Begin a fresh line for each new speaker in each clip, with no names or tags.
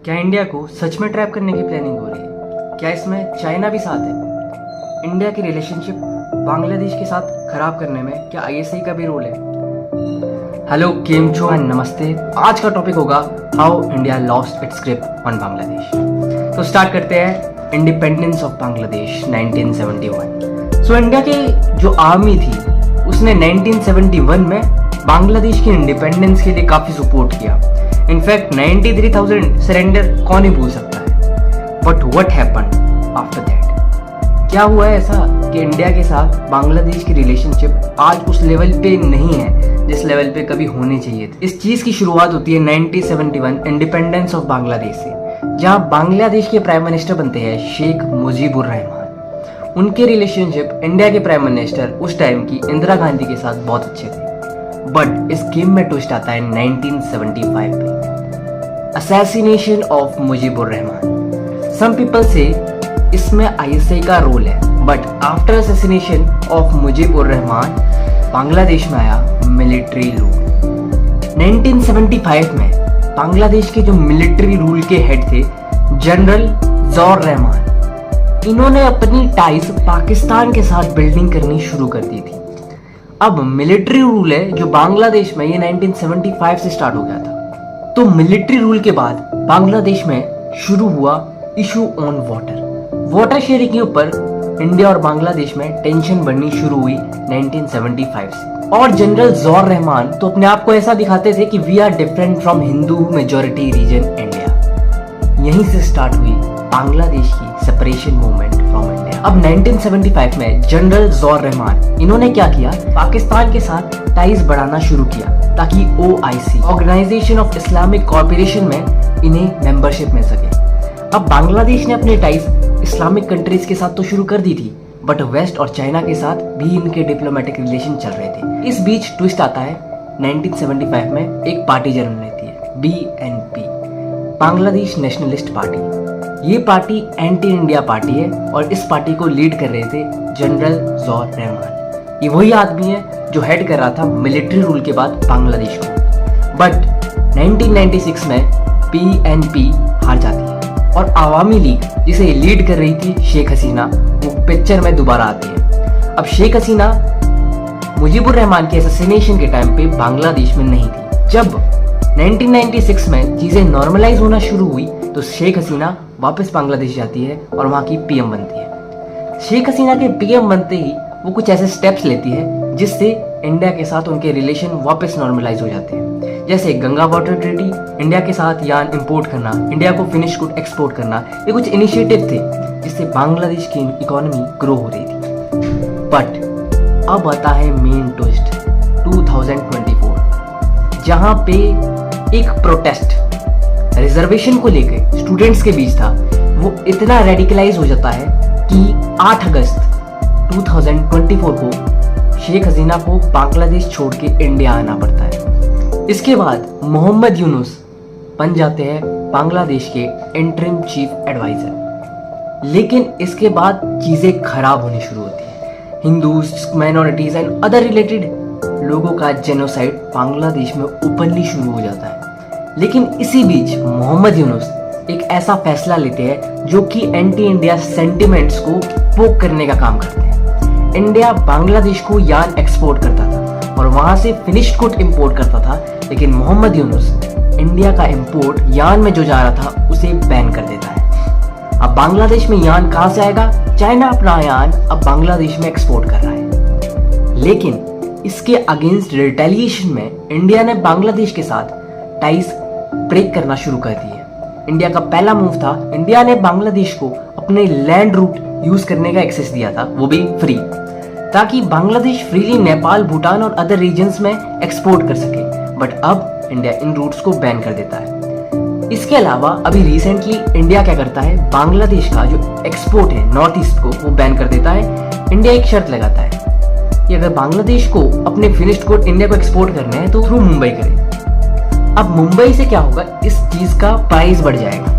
क्या इंडिया को सच में ट्रैप करने की प्लानिंग हो रही है? क्या इसमें चाइना भी साथ है? इंडिया की रिलेशनशिप बांग्लादेश के साथ खराब करने में क्या आईएसआई का भी रोल है? हेलो, केम छो एंड नमस्ते। आज का टॉपिक होगा how India lost its grip on Bangladesh. तो स्टार्ट करते हैं independence of Bangladesh 1971। So India की जो आर्मी थी उसने 1971 में बांग्लादेश की इंडिपेंडेंस के लिए काफ़ी सपोर्ट किया। इनफैक्ट 93,000 सरेंडर कौन ही भूल सकता है। But what happened after that? क्या हुआ है ऐसा कि इंडिया के साथ बांग्लादेश की रिलेशनशिप आज उस लेवल पे नहीं है जिस लेवल पे कभी होनी चाहिए थी। इस चीज़ की शुरुआत होती है 1971 इंडिपेंडेंस ऑफ बांग्लादेश से, जहाँ बांग्लादेश के प्राइम मिनिस्टर बनते हैं शेख मुजीबुर रहमान। उनके रिलेशनशिप इंडिया के प्राइम मिनिस्टर उस टाइम की इंदिरा गांधी के साथ बहुत अच्छे थे। बट इस गेम में ट्विस्ट आता है 1975 पे, assassination of Mujibur Rahman. Some people से इसमें आईएसआई का रोल है, but after assassination of Mujibur Rahman Bangladesh में आया मिलिट्री रूल। 1975 में बांग्लादेश के जो मिलिट्री रूल के हेड थे जनरल ज़ौर रहमान, इन्होंने अपनी टाइज पाकिस्तान के साथ बिल्डिंग करनी शुरू कर दी थी। अब मिलिट्री रूल है जो बांग्लादेश में ये 1975 से स्टार्ट हो गया था। तो मिलिट्री रूल के बाद बांग्लादेश में शुरू हुआ इशू ऑन वाटर शेयरिंग के ऊपर इंडिया और बांग्लादेश में टेंशन बढ़नी शुरू हुई 1975 से। और जनरल ज़ौर रहमान तो अपने आप को ऐसा दिखाते थे कि we are different from Hindu majority region India. यहीं से स्टार्ट हुई बांग्लादेश की सेपरेशन मूवमेंट फ्रॉम इंडिया। अब 1975 में जनरल ज़ौर रहमान इन्होंने क्या किया, पाकिस्तान के साथ टाइज बढ़ाना शुरू किया ताकि OIC organisation of Islamic corporation में इन्हें मेंबरशिप मिल सके। अब बांग्लादेश ने अपने टाइज इस्लामिक कंट्रीज के साथ तो शुरू कर दी थी, बट वेस्ट और चाइना के साथ भी इनके डिप्लोमेटिक रिलेशन चल रहे थे। इस बीच ट्विस्ट आता है 1975 में एक पार्टी जन्म लेती है, BNP, बांग्लादेश नेशनलिस्ट पार्टी। ये पार्टी एंटी इंडिया पार्टी है और इस पार्टी को लीड कर रहे थे जनरल ज़ौर रहमान। ये वही आदमी है जो हेड कर रहा था मिलिट्री रूल के बाद बांग्लादेश को। बट 1996 में BNP हार जाती है और आवामी लीग, जिसे लीड कर रही थी शेख हसीना, वो पिक्चर में दोबारा आती है। अब शेख हसीना मुजीबुर रहमान के असैसिनेशन के टाइम पे बांग्लादेश में नहीं थी। जब 1996 में चीज़ें नॉर्मलाइज होना शुरू हुई तो शेख हसीना वापस बांग्लादेश जाती है और वहाँ की PM बनती है। शेख हसीना के PM बनते ही वो कुछ ऐसे स्टेप्स लेती है जिससे इंडिया के साथ उनके रिलेशन वापस नॉर्मलाइज हो जाते हैं। जैसे गंगा वाटर ट्रीटी, इंडिया के साथ यार्न इंपोर्ट करना, इंडिया को फिनिश गुड एक्सपोर्ट करना, ये कुछ इनिशिएटिव थे जिससे बांग्लादेश की इकोनॉमी ग्रो हो रही थी। बट अब आता है मेन ट्विस्ट 2024, जहाँ पे एक प्रोटेस्ट रिजर्वेशन को लेकर स्टूडेंट्स के बीच था। वो इतना रेडिकलाइज हो जाता है कि 8 अगस्त 2024 को शेख हसीना को बांग्लादेश छोड़ के इंडिया आना पड़ता है। इसके बाद मोहम्मद यूनुस बन जाते हैं बांग्लादेश के इंटरिम चीफ एडवाइजर। लेकिन इसके बाद चीज़ें खराब होनी शुरू होती है। Hindus, minorities and other related लोगों का जेनोसाइड बांग्लादेश में ओपनली शुरू हो जाता है। लेकिन इसी बीच मोहम्मद यूनुस एक ऐसा फैसला लेते हैं जो कि एंटी इंडिया सेंटिमेंट्स को पोक करने का काम करते हैं। इंडिया बांग्लादेश को यार्न एक्सपोर्ट करता था और वहां से फिनिश्ड गुड इंपोर्ट करता था, लेकिन मोहम्मद यूनुस इंडिया का इंपोर्ट यार्न में जो जा रहा था उसे बैन कर देता है। अब बांग्लादेश में यार्न कहां से आएगा? चाइना अपना यार्न अब बांग्लादेश में एक्सपोर्ट कर रहा है। लेकिन इसके अगेंस्ट रिटेलिएशन में इंडिया ने बांग्लादेश के साथ टाइज ब्रेक करना शुरू कर दिए। इंडिया का पहला मूव था, इंडिया ने बांग्लादेश को अपने लैंड रूट यूज करने का एक्सेस दिया था, वो भी फ्री, ताकि बांग्लादेश फ्रीली नेपाल, भूटान और अदर रीजन्स में एक्सपोर्ट कर सके। बट अब इंडिया इन रूट्स को बैन कर देता है। इसके अलावा अभी रिसेंटली इंडिया क्या करता है, बांग्लादेश का जो एक्सपोर्ट है नॉर्थ ईस्ट को वो बैन कर देता है। इंडिया एक शर्त लगाता है कि अगर बांग्लादेश को अपने फिनिश्ड गुड इंडिया को एक्सपोर्ट करने हैं तो थ्रू मुंबई करें। अब मुंबई से क्या होगा, इस चीज का प्राइस बढ़ जाएगा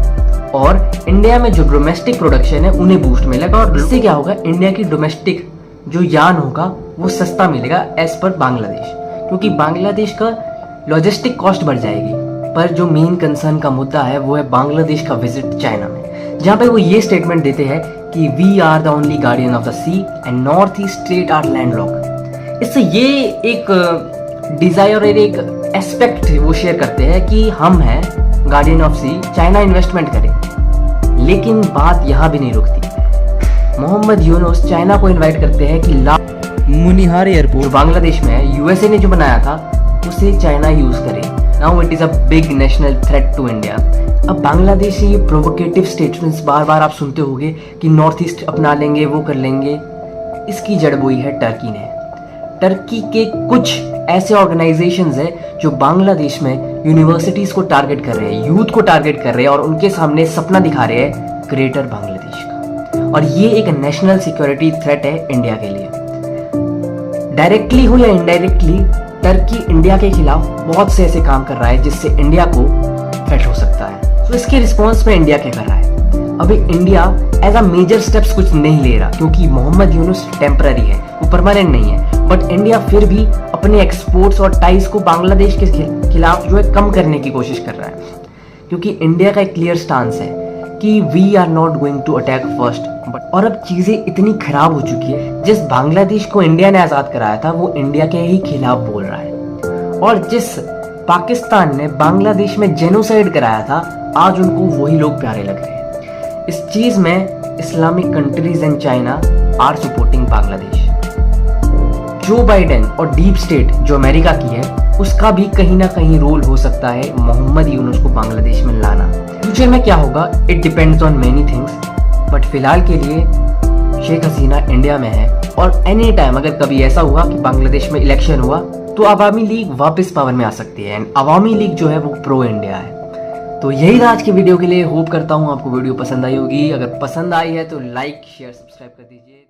और इंडिया में जो डोमेस्टिक प्रोडक्शन है उन्हें बूस्ट मिलेगा और इससे क्या होगा, इंडिया की डोमेस्टिक जो यार्न होगा वो सस्ता मिलेगा एज पर बांग्लादेश, क्योंकि बांग्लादेश का लॉजिस्टिक कॉस्ट बढ़ जाएगी। पर जो मेन कंसर्न का मुद्दा है वो है बांग्लादेश का विजिट चाइना में, जहाँ पे वो ये स्टेटमेंट देते हैं कि we are the only guardian of the sea and north east state are landlocked. इससे ये एक डिजायर और एक एस्पेक्ट वो शेयर करते हैं कि हम हैं guardian of sea, China investment करे। लेकिन बात यहाँ भी नहीं रुकती। मोहम्मद यूनुस चाइना को इन्वाइट करते हैं कि मुनिहार एयरपोर्ट बांग्लादेश में है, यूएसए ने जो बनाया था उसे चाइना यूज करे। Now it is a big national threat to India. अब बांग्लादेश से ये प्रोवोकेटिव स्टेटमेंट्स बार बार आप सुनते होंगे कि नॉर्थ ईस्ट अपना लेंगे, वो कर लेंगे। इसकी जड़ बोई है टर्की ने। टर्की के कुछ ऐसे ऑर्गेनाइजेशंस हैं जो बांग्लादेश में यूनिवर्सिटीज को टारगेट कर रहे हैं, यूथ को टारगेट कर रहे हैं और उनके सामने सपना दिखा रहे हैं ग्रेटर बांग्लादेश का। और ये एक नेशनल सिक्योरिटी थ्रेट है इंडिया के लिए। डायरेक्टली हो या इनडायरेक्टली टर्की इंडिया के खिलाफ बहुत से ऐसे काम कर रहा है जिससे इंडिया को थ्रेट हो सकता है। तो इसके रिस्पॉन्स में इंडिया क्या कर रहा है? अभी India as a major steps कुछ नहीं ले रहा क्योंकि मोहम्मद यूनुस टेम्पररी है, वो परमानेंट नहीं है। बट इंडिया फिर भी अपने एक्सपोर्ट्स और टाइज को बांग्लादेश के खिलाफ जो है कम करने की कोशिश कर रहा है, क्योंकि इंडिया का एक क्लियर स्टांस है कि we are not going to attack first. और अब चीजें इतनी खराब हो चुकी है, जिस बांग्लादेश को इंडिया ने आजाद कराया था वो इंडिया के ही खिलाफ बोल रहा है। और जिस पाकिस्तान ने बांग्लादेश में जेनोसाइड कराया था, आज उनको वही लोग प्यारे लग रहे हैं। इस चीज में Islamic countries and China are supporting Bangladesh. Joe Biden और डीप स्टेट जो अमेरिका की है, उसका भी कहीं ना कहीं रोल हो सकता है मोहम्मद यूनुस को बांग्लादेश में लाना। फ्यूचर में क्या होगा, it depends on many things. But फिलहाल के लिए शेख हसीना इंडिया में है और एनी टाइम अगर कभी ऐसा हुआ कि बांग्लादेश में इलेक्शन हुआ तो अवामी लीग वापस पावर में आ सकती है। एंड अवामी लीग जो है वो प्रो इंडिया है। तो यही था आज की वीडियो के लिए। होप करता हूँ आपको वीडियो पसंद आई होगी। अगर पसंद आई है तो लाइक शेयर सब्सक्राइब कर दीजिए।